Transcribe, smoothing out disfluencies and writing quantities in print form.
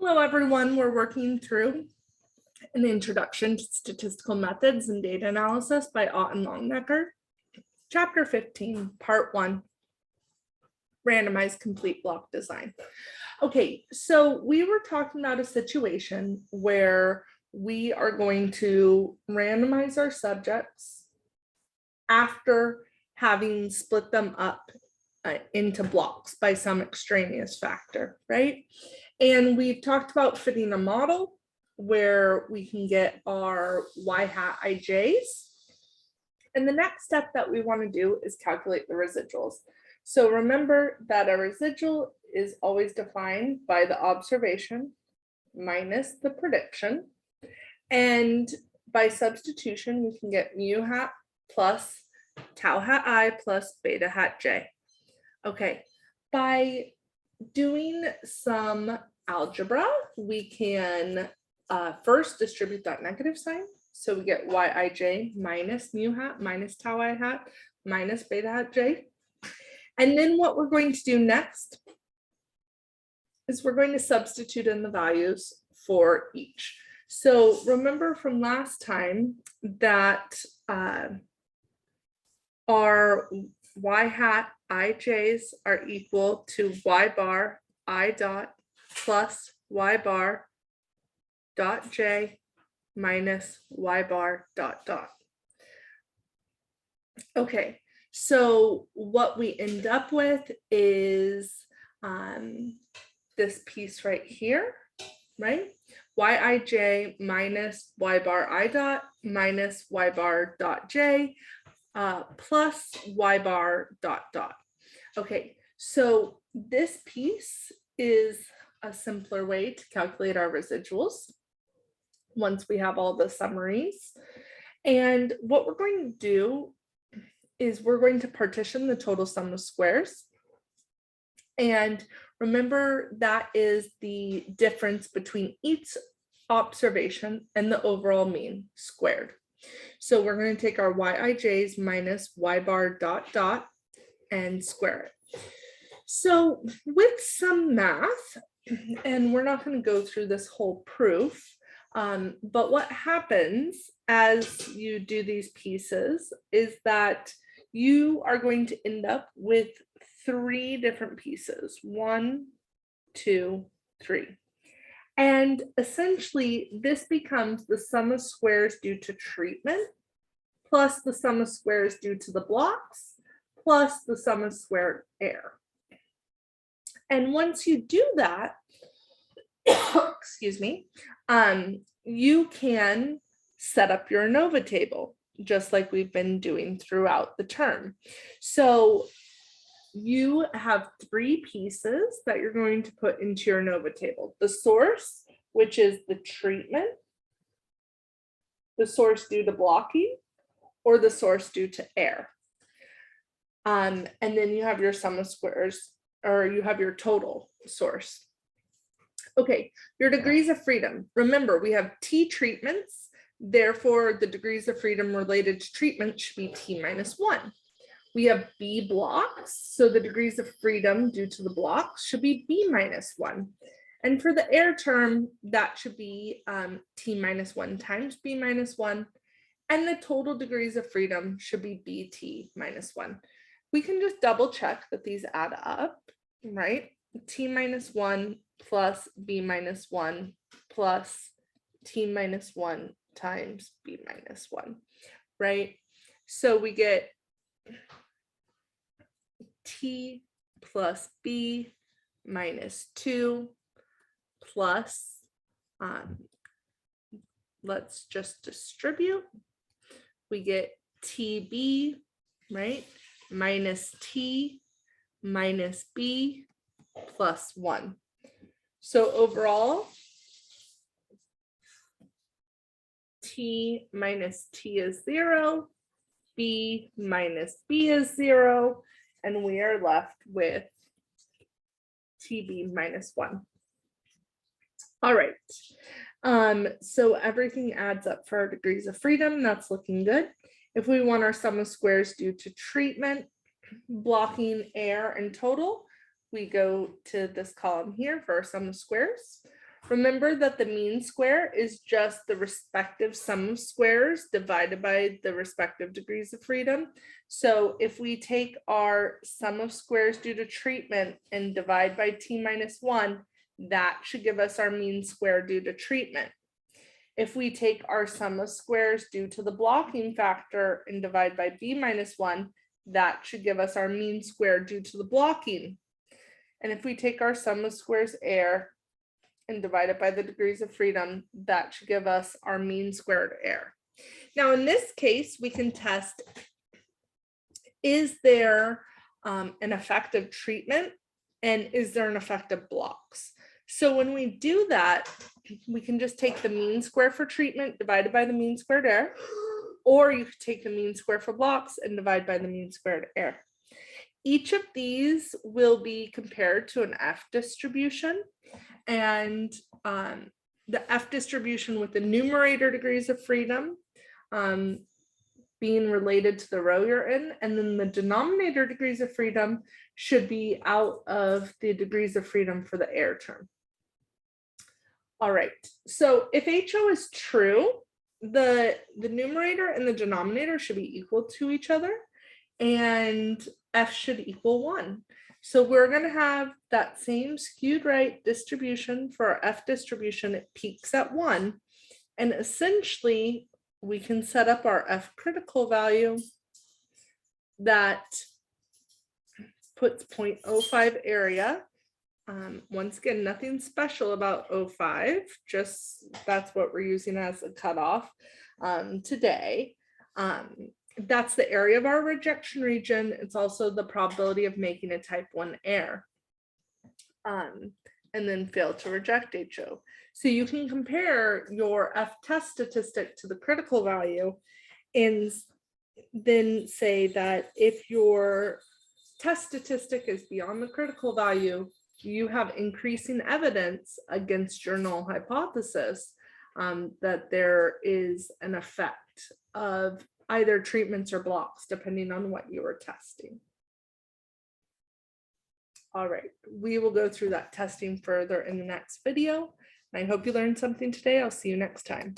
Hello, everyone. We're working through an introduction to statistical methods and data analysis by Ott and Longnecker. Chapter 15, part 1, randomized complete block design. Okay, so we were talking about a situation where we are going to randomize our subjects after having split them up into blocks by some extraneous factor, right? And we've talked about fitting a model where we can get our y hat ij's. And the next step that we want to do is calculate the residuals. So remember that a residual is always defined by the observation minus the prediction. And by substitution, we can get mu hat plus tau hat I plus beta hat j. Okay, by doing some algebra, we can first distribute that negative sign. So we get yij minus mu hat minus tau I hat minus beta hat j. And then what we're going to do next is we're going to substitute in the values for each. So remember from last time that our y hat ij's are equal to y bar I dot plus y bar dot j minus y bar dot dot. Okay, so what we end up with is this piece right here, right? Yij minus y bar I dot minus y bar dot j plus y bar dot dot. Okay, so this piece is a simpler way to calculate our residuals once we have all the summaries. And what we're going to do is we're going to partition the total sum of squares. And remember, that is the difference between each observation and the overall mean squared. So we're going to take our yij's minus y bar dot dot and square it. So with some math, and we're not going to go through this whole proof, but what happens as you do these pieces is that you are going to end up with 3 different pieces, 1, 2, 3. And essentially this becomes the sum of squares due to treatment plus the sum of squares due to the blocks plus the sum of squared error. And once you do that, excuse me, you can set up your Anova table, just like we've been doing throughout the term. So you have 3 pieces that you're going to put into your Anova table. The source, which is the treatment, the source due to blocking, or the source due to error. And then you have your sum of squares, or you have your total source. Okay, your degrees of freedom. Remember, we have T treatments, therefore the degrees of freedom related to treatment should be T minus 1. We have B blocks, so the degrees of freedom due to the blocks should be B minus 1. And for the error term, that should be T minus 1 times B minus 1. And the total degrees of freedom should be BT minus 1. We can just double check that these add up, right? T minus 1 plus B minus 1 plus T minus 1 times B minus 1, right? So we get T plus B minus 2 plus, let's just distribute. We get TB, right, minus T minus B plus 1. So overall, T minus T is 0, B minus B is 0, and we are left with TB minus 1. All right, so everything adds up for our degrees of freedom. That's looking good. If we want our sum of squares due to treatment, blocking, error, and total, we go to this column here for our sum of squares. Remember that the mean square is just the respective sum of squares divided by the respective degrees of freedom. So if we take our sum of squares due to treatment and divide by t minus 1, that should give us our mean square due to treatment. If we take our sum of squares due to the blocking factor and divide by b minus 1, that should give us our mean square due to the blocking. And if we take our sum of squares error and divide it by the degrees of freedom, that should give us our mean squared error. Now, in this case, we can test, is there an effective treatment and is there an effective blocks? So when we do that, we can just take the mean square for treatment divided by the mean squared error, or you could take the mean square for blocks and divide by the mean squared error. Each of these will be compared to an F distribution, and the F distribution with the numerator degrees of freedom being related to the row you're in, and then the denominator degrees of freedom should be out of the degrees of freedom for the error term. All right, so if HO is true, the numerator and the denominator should be equal to each other, and F should equal 1. So we're going to have that same skewed right distribution for our F distribution. It peaks at 1. And essentially, we can set up our F critical value that puts 0.05 area. Once again, nothing special about 0.5, just that's what we're using as a cutoff today. That's the area of our rejection region. It's also the probability of making a type 1 error and then fail to reject HO. So you can compare your F test statistic to the critical value and then say that if your test statistic is beyond the critical value, you have increasing evidence against your null hypothesis that there is an effect of either treatments or blocks, depending on what you were testing. All right, we will go through that testing further in the next video. I hope you learned something today. I'll see you next time.